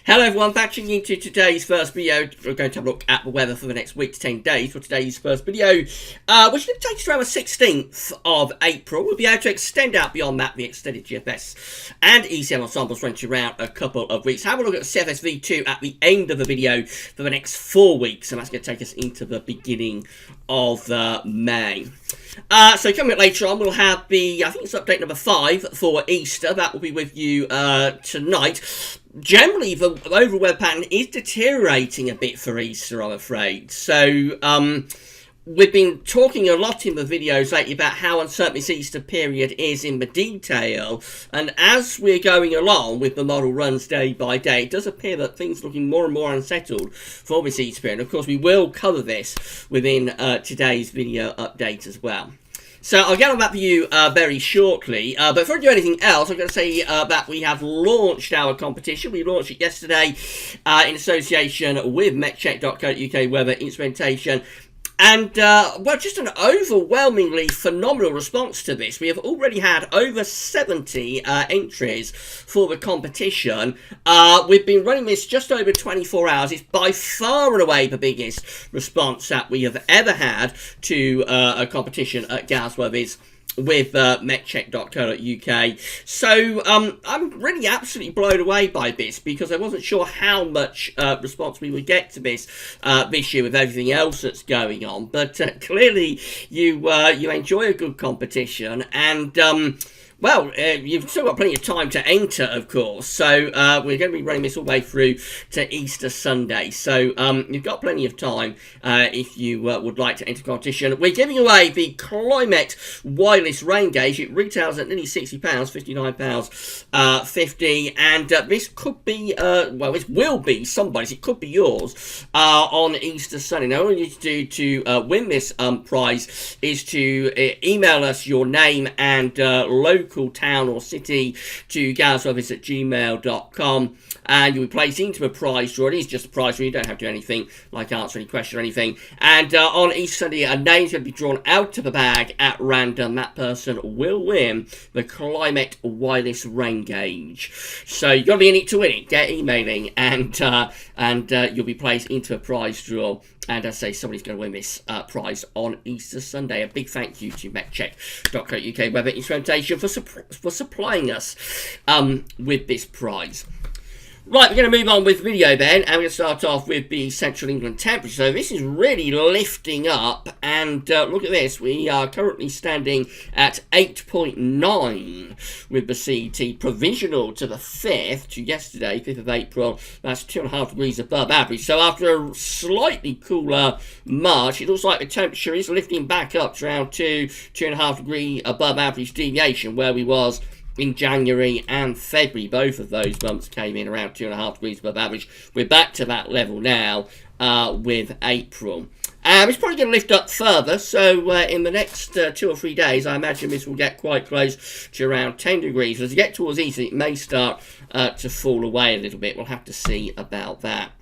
Hello everyone, thanks for tuning into today's first video. We're going to have a look at the weather for the next week to 10 days for today's first video, which is going to take us around the 16th of April. We'll be able to extend out beyond that the extended GFS and ECM ensembles running around a couple of weeks. Have a look at CFS V2 at the end of the video for the next 4 weeks, and that's going to take us into the beginning of May. So coming up later on, we'll have the, I think it's update number 5 for Easter. That will be with you tonight. Generally, the overall weather pattern is deteriorating a bit for Easter, I'm afraid. So, we've been talking a lot in the videos lately about how uncertain this Easter period is in the detail, and as we're going along with the model runs day by day, it does appear that things are looking more and more unsettled for this Easter period. Of course, we will cover this within today's video update as well. So I'll get on that view very shortly, but before I do anything else, I'm going to say that we have launched our competition. We launched it yesterday in association with metcheck.co.uk weather instrumentation. And, well, just an overwhelmingly phenomenal response to this. We have already had over 70 entries for the competition. We've been running this just over 24 hours. It's by far and away the biggest response that we have ever had to a competition at Gasworthy's with metcheck.co.uk. So I'm really absolutely blown away by this, because I wasn't sure how much response we would get to this this year with everything else that's going on. But clearly you enjoy a good competition, and well, you've still got plenty of time to enter, of course, so we're going to be running this all the way through to Easter Sunday, so you've got plenty of time if you would like to enter competition. We're giving away the Climate Wireless Rain Gauge. It retails at nearly £60, £59.50, and this could be, well, it will be somebody's, it could be yours, on Easter Sunday. Now, all you need to do to win this prize is to email us your name and local town or city to galsoffice@gmail.com, and you'll be placed into a prize draw. It is just a prize draw, you don't have to do anything like answer any question or anything, and on Easter Sunday a name's going to be drawn out of a bag at random. That person will win the Climate Wireless Rain Gauge. So you've got to be in it to win it. Get emailing, and you'll be placed into a prize draw. And as I say, somebody's going to win this prize on Easter Sunday. A big thank you to metcheck.co.uk weather instrumentation for supplying us with this prize. Right, we're going to move on with video then, and we're going to start off with the Central England temperature. So this is really lifting up, and look at this. We are currently standing at 8.9 with the CET, provisional to the 5th, to yesterday, 5th of April. That's 2.5 degrees above average. So after a slightly cooler March, it looks like the temperature is lifting back up to around 2.5 degree above average deviation, where we was in January and February. Both of those months came in around 2.5 degrees above average. We're back to that level now with April. It's probably going to lift up further, so in the next 2 or 3 days, I imagine this will get quite close to around 10 degrees. As you get towards Easter, it may start to fall away a little bit. We'll have to see about that.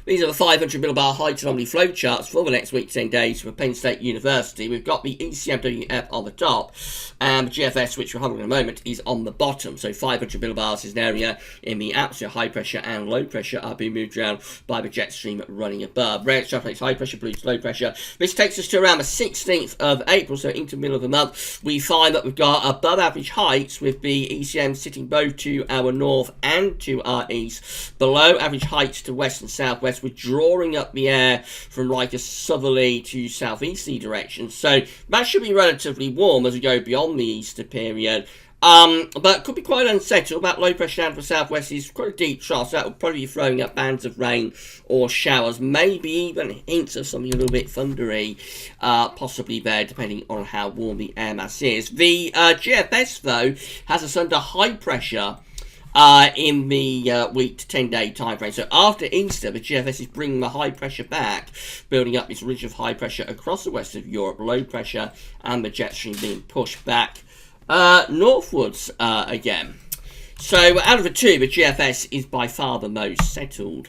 These are the 500 millibar height anomaly flow charts for the next week, 10 days from Penn State University. We've got the ECMWF on the top, and the GFS, which we're having in a moment, is on the bottom. So 500 millibars is an area in the atmosphere. High pressure and low pressure are being moved around by the jet stream running above. Red extrapolates high pressure, blue to low pressure. This takes us to around the 16th of April, so into the middle of the month. We find that we've got above average heights with the ECM sitting both to our north and to our east. Below average heights to west and southwest. We're drawing up the air from like a southerly to southeasterly direction, so that should be relatively warm as we go beyond the Easter period. But could be quite unsettled. That low pressure down to the southwest is quite a deep trough, so that will probably be throwing up bands of rain or showers, maybe even hints of something a little bit thundery possibly there, depending on how warm the air mass is. The GFS, though, has us under high pressure in the week to 10 day time frame. So after Easter, the GFS is bringing the high pressure back, building up this ridge of high pressure across the west of Europe, low pressure and the jet stream being pushed back northwards again. So out of the two, the GFS is by far the most settled.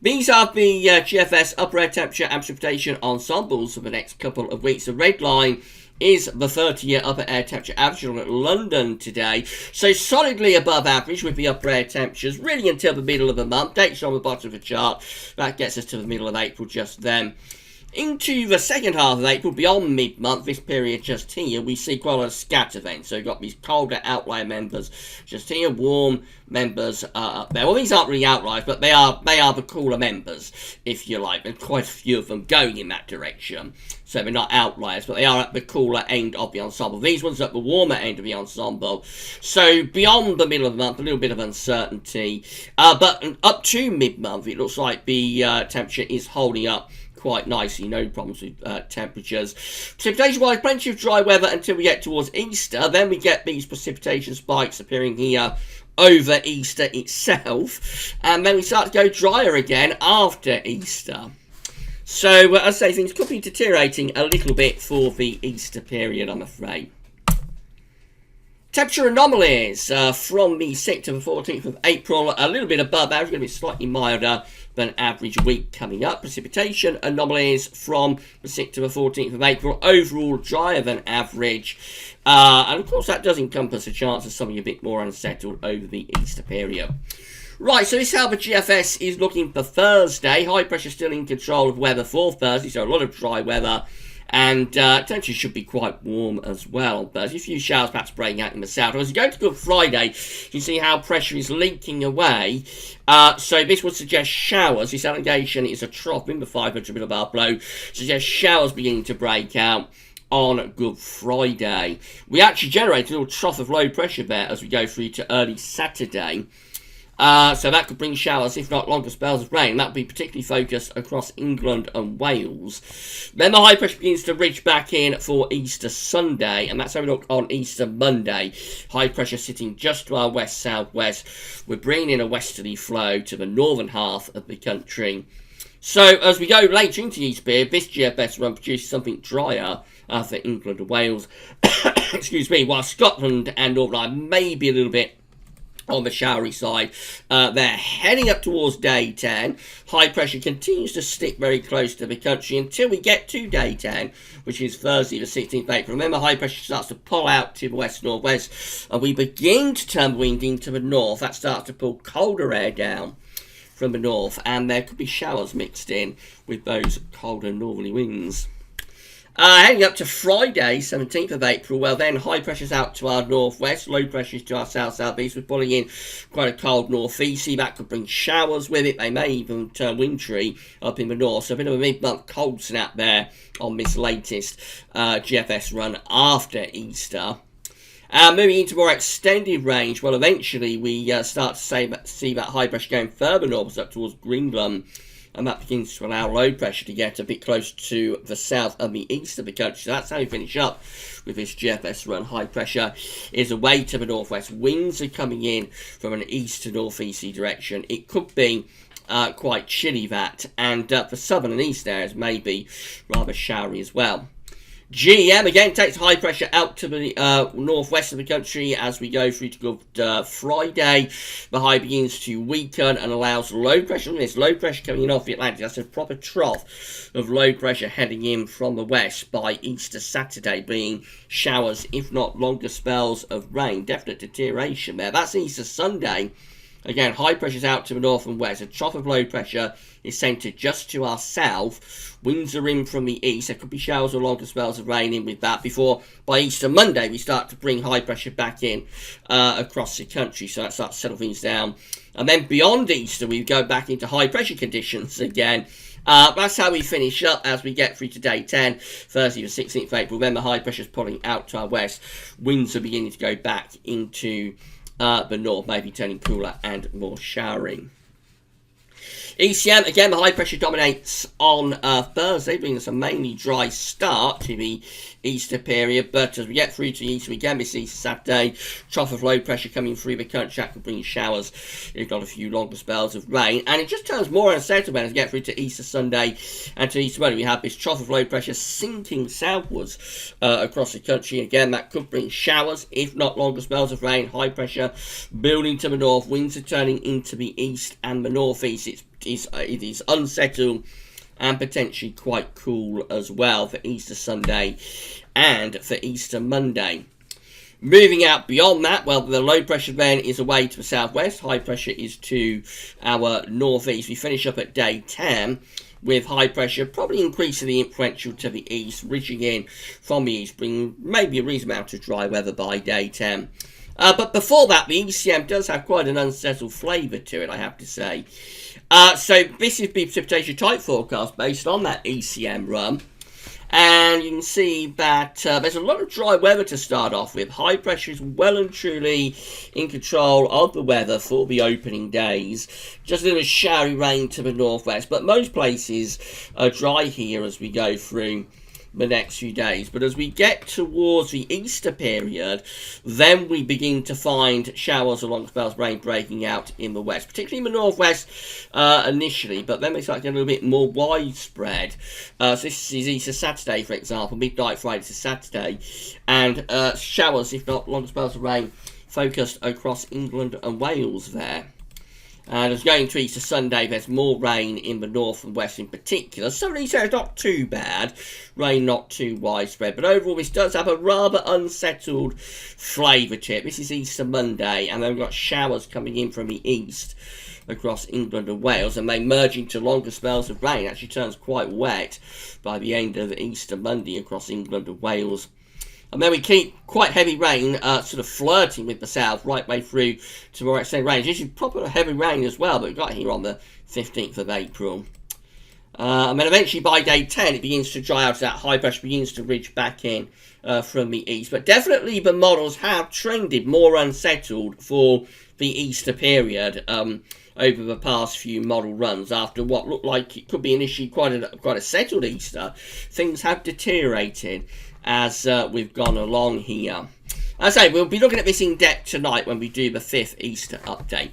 These are the GFS upper air temperature and precipitation ensembles for the next couple of weeks. The red line is the 30-year upper air temperature average on London today. So solidly above average with the upper air temperatures, really until the middle of the month. Dates on the bottom of the chart. That gets us to the middle of April just then. Into the second half of April, beyond mid-month, this period just here, we see quite a lot of scatter events. So we've got these colder outlier members just here, warm members up there. Well, these aren't really outliers, but they are the cooler members, if you like. There's quite a few of them going in that direction. So they're not outliers, but they are at the cooler end of the ensemble. These ones are at the warmer end of the ensemble. So beyond the middle of the month, a little bit of uncertainty. But up to mid-month, it looks like the temperature is holding up quite nicely, no problems with temperatures. Precipitation-wise, plenty of dry weather until we get towards Easter. Then we get these precipitation spikes appearing here over Easter itself. And then we start to go drier again after Easter. So, as I say, things could be deteriorating a little bit for the Easter period, I'm afraid. Temperature anomalies from the 6th to the 14th of April, a little bit above average, going to be slightly milder than average week coming up. Precipitation anomalies from the 6th to the 14th of April, overall drier than average. And of course that does encompass a chance of something a bit more unsettled over the Easter period. Right, so this is how the GFS is looking for Thursday. High pressure still in control of weather for Thursday, so a lot of dry weather. And temperatures should be quite warm as well. There's a few showers perhaps breaking out in the south. As you go to Good Friday, you can see how pressure is leaking away. So this would suggest showers. This allegation is a trough in the 500 millibar blow. Suggests showers beginning to break out on Good Friday. We actually generate a little trough of low pressure there as we go through to early Saturday. So that could bring showers, if not longer spells of rain. That would be particularly focused across England and Wales. Then the high pressure begins to ridge back in for Easter Sunday, and that's how we look on Easter Monday. High pressure sitting just to our west-southwest. We're bringing in a westerly flow to the northern half of the country. So as we go later into the East period, this GFS run produces something drier for England and Wales. Excuse me, while Scotland and Northern Ireland may be a little bit on the showery side. They're heading up towards day 10. High pressure continues to stick very close to the country until we get to day 10, which is Thursday the 16th of April. Remember, high pressure starts to pull out to the west-northwest, and we begin to turn the wind into the north. That starts to pull colder air down from the north, and there could be showers mixed in with those colder northerly winds. Heading up to Friday, 17th of April, well then high pressure's out to our northwest, low pressure's to our south-southeast. We're pulling in quite a cold northeasty. That could bring showers with it. They may even turn wintry up in the north. So a bit of a mid-month cold snap there on this latest GFS run after Easter. Moving into more extended range, well eventually we start to see that high pressure going further north up towards Greenland. And that begins to allow low pressure to get a bit close to the south and the east of the country. So that's how we finish up with this GFS run. High pressure is away to the northwest. Winds are coming in from an east to northeasterly direction. It could be quite chilly, that. And for southern and east areas, maybe rather showery as well. GEM again takes high pressure out to the northwest of the country as we go through to Good Friday. The high begins to weaken and allows low pressure on this. Low pressure coming in off the Atlantic. That's a proper trough of low pressure heading in from the west by Easter Saturday, being showers, if not longer spells of rain. Definite deterioration there. That's Easter Sunday. Again, high pressure's out to the north and west. A trough of low pressure is centred just to our south. Winds are in from the east. There could be showers or longer spells of rain in with that before, by Easter Monday, we start to bring high pressure back in across the country. So that starts to settle things down. And then beyond Easter, we go back into high pressure conditions again. That's how we finish up as we get through to day 10, Thursday the 16th of April. Then the high pressure's pulling out to our west. Winds are beginning to go back into the north, maybe turning cooler and more showery. ECM, again, the high pressure dominates on Thursday, bringing us a mainly dry start to the Easter period. But as we get through to Easter, we again miss Easter Saturday. Trough of low pressure coming through the country. That could bring showers, if not a few longer spells of rain. And it just turns more unsettled when we get through to Easter Sunday and to Easter Monday. We have this trough of low pressure sinking southwards across the country. Again, that could bring showers, if not longer spells of rain. High pressure building to the north. Winds are turning into the east and the northeast. It is unsettled and potentially quite cool as well for Easter Sunday and for Easter Monday. Moving out beyond that, well, the low pressure then is away to the southwest. High pressure is to our northeast. We finish up at day 10 with high pressure probably increasingly influential to the east, ridging in from the east, bringing maybe a reasonable amount of dry weather by day 10. But before that, the ECM does have quite an unsettled flavour to it, I have to say. So this is the precipitation type forecast based on that ECM run. And you can see that there's a lot of dry weather to start off with. High pressure is well and truly in control of the weather for the opening days. Just a little showery rain to the northwest, but most places are dry here as we go through the next few days. But as we get towards the Easter period, then we begin to find showers along spells of rain breaking out in the west, particularly in the northwest initially, but then they start getting a little bit more widespread. So this is Easter Saturday, for example, midnight Friday to Saturday, and showers, if not long spells of rain, focused across England and Wales there. And as going to Easter Sunday, there's more rain in the north and west in particular. Some of these areas not too bad, rain not too widespread, but overall this does have a rather unsettled flavour to it. This is Easter Monday, and then we've got showers coming in from the east across England and Wales, and they merge into longer spells of rain. It actually turns quite wet by the end of Easter Monday across England and Wales. And then we keep quite heavy rain sort of flirting with the south right way through to more extended range. This is proper heavy rain as well that we got here on the 15th of April. And then eventually by day 10 it begins to dry out, that high pressure begins to ridge back in from the east. But definitely the models have trended more unsettled for the Easter period over the past few model runs. After what looked like it could be initially quite a settled Easter, things have deteriorated as we've gone along here. As I say, we'll be looking at this in depth tonight when we do the 5th Easter update.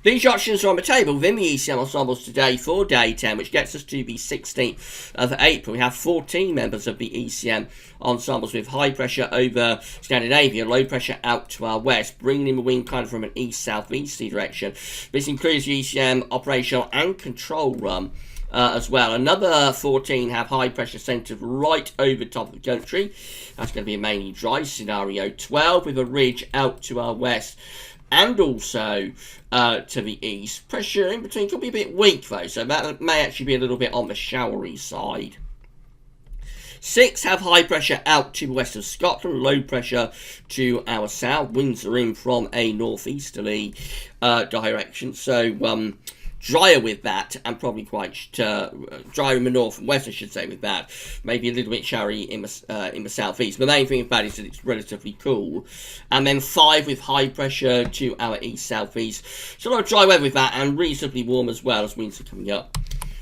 These options are on the table within the ECM ensembles today for day 10, which gets us to the 16th of April. We have 14 members of the ECM ensembles with high pressure over Scandinavia, low pressure out to our west, bringing in the wind kind of from an east-southeasterly direction. This includes the ECM operational and control run as well. Another 14 have high pressure centred right over top of the country. That's going to be a mainly dry scenario. 12 with a ridge out to our west and also to the east. Pressure in between could be a bit weak though, so that may actually be a little bit on the showery side. 6 have high pressure out to the west of Scotland, low pressure to our south. Winds are in from a northeasterly direction, so drier with that, and probably quite drier in the north and west, I should say, with that. Maybe a little bit showery in the southeast. The main thing about it is that it's relatively cool. And then 5 with high pressure to our east-southeast. So a lot of dry weather with that, and reasonably warm as well as winds are coming up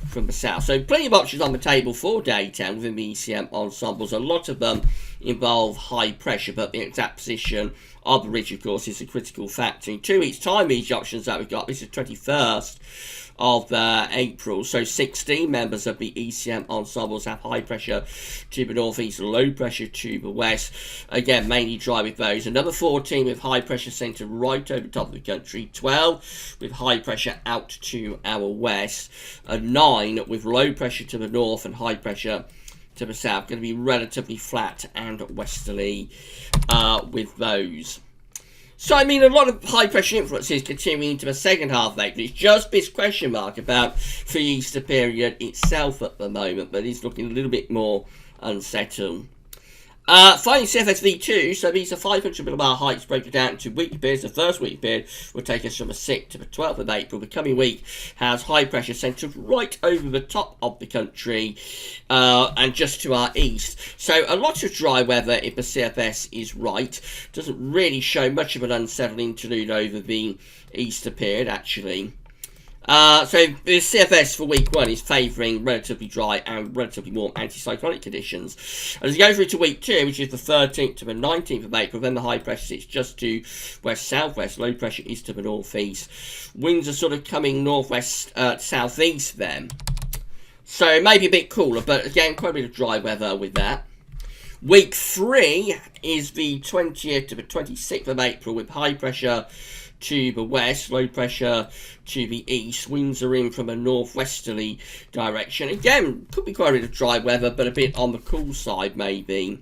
from the south. So plenty of options on the table for day 10 within the ECM ensembles. A lot of them involve high pressure, but the exact position of the ridge, of course, is a critical factor. In 2 weeks' time, these options that we've got, this is 21st of April, so 16 members of the ECM ensembles have high pressure to the northeast, low pressure to the west. Again, mainly dry with those. Another 14 with high pressure centred right over the top of the country. 12 with high pressure out to our west. And 9 with low pressure to the north and high pressure to the south. Going to be relatively flat and westerly with those. So, I mean, a lot of high pressure influences continuing into the second half of April. It's just this question mark about the Easter period itself at the moment, but it's looking a little bit more unsettled. Finally, CFSV2, so these are 500 millibare heights broken down into weekly periods. The first weekly period will take us from the 6th to the 12th of April. The coming week has high pressure centred right over the top of the country and just to our east. So a lot of dry weather if the CFS is right. Doesn't really show much of an unsettled interlude over the Easter period, actually. So the CFS for week 1 is favouring relatively dry and relatively warm anticyclonic conditions. And as we go through to week 2, which is the 13th to the 19th of April, then the high pressure sits just to west-southwest, low pressure is to the northeast. Winds are sort of coming northwest southeast then. So maybe a bit cooler, but again, quite a bit of dry weather with that. Week 3 is the 20th to the 26th of April with high pressure to the west, low pressure to the east. Winds are in from a northwesterly direction. Again, could be quite a bit of dry weather, but a bit on the cool side maybe.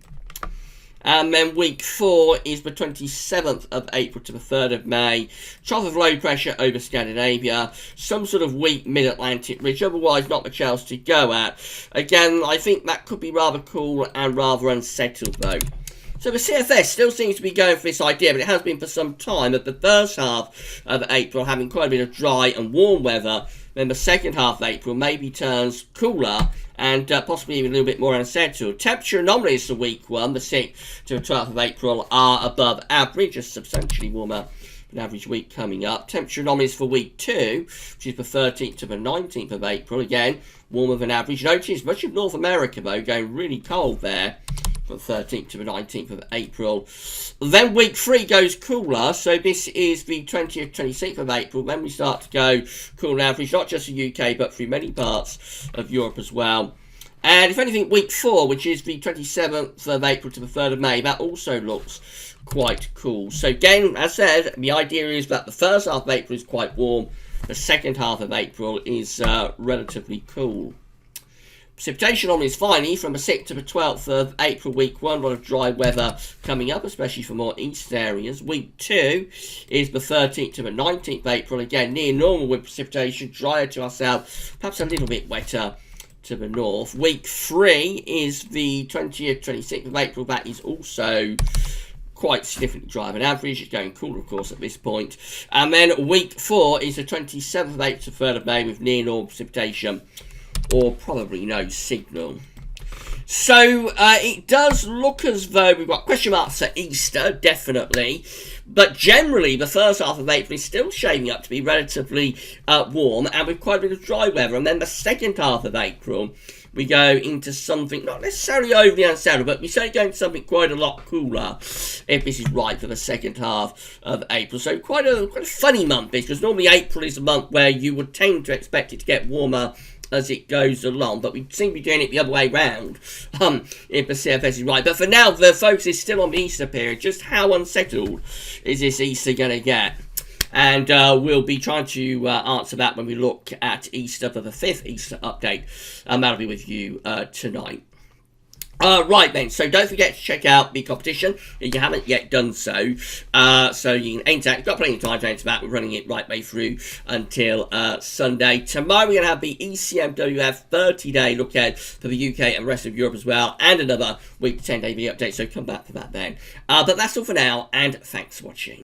And then week 4 is the 27th of April to the 3rd of May. Trough of low pressure over Scandinavia. Some sort of weak mid-Atlantic ridge. Otherwise, not much else to go at. Again, I think that could be rather cool and rather unsettled, though. So the CFS still seems to be going for this idea, but it has been for some time, that the first half of April having quite a bit of dry and warm weather. Then the second half of April maybe turns cooler and possibly even a little bit more unsettled. Temperature anomalies for week 1, the 6th to the 12th of April, are above average, just substantially warmer than average week coming up. Temperature anomalies for week 2, which is the 13th to the 19th of April, again, warmer than average. Notice much of North America, though, going really cold there. From the 13th to the 19th of April. Then week 3 goes cooler, so this is the 20th, 26th of April. Then we start to go cool average, not just the UK, but through many parts of Europe as well. And if anything, week 4, which is the 27th of April to the 3rd of May, that also looks quite cool. So again, as I said, the idea is that the first half of April is quite warm, the second half of April is relatively cool. Precipitation anomalies finally from the 6th to the 12th of April, week 1. A lot of dry weather coming up, especially for more east areas. Week 2 is the 13th to the 19th of April. Again, near normal with precipitation, drier to our south, perhaps a little bit wetter to the north. Week 3 is the 20th, 26th of April. That is also quite significantly drier than average. It's going cooler, of course, at this point. And then week 4 is the 27th of April to 3rd of May with near normal precipitation, or probably no signal. So it does look as though we've got question marks at Easter, definitely, but generally the first half of April is still shaping up to be relatively warm and with quite a bit of dry weather. And then the second half of April we go into something not necessarily overly unsettled, but we certainly go into something quite a lot cooler, if this is right, for the second half of April. So quite a funny month, because normally April is a month where you would tend to expect it to get warmer as it goes along, but we seem to be doing it the other way round, if the CFS is right. But for now, the focus is still on the Easter period. Just how unsettled is this Easter going to get? And we'll be trying to answer that when we look at Easter for the 5th Easter update. That'll be with you tonight. Right then, so don't forget to check out the competition if you haven't yet done so. So you can enter, you've got plenty of time to enter that. We're running it right way through until Sunday. Tomorrow we're going to have the ECMWF 30-day look ahead for the UK and rest of Europe as well, and another week to 10-day video update, so come back for that then. But that's all for now, and thanks for watching.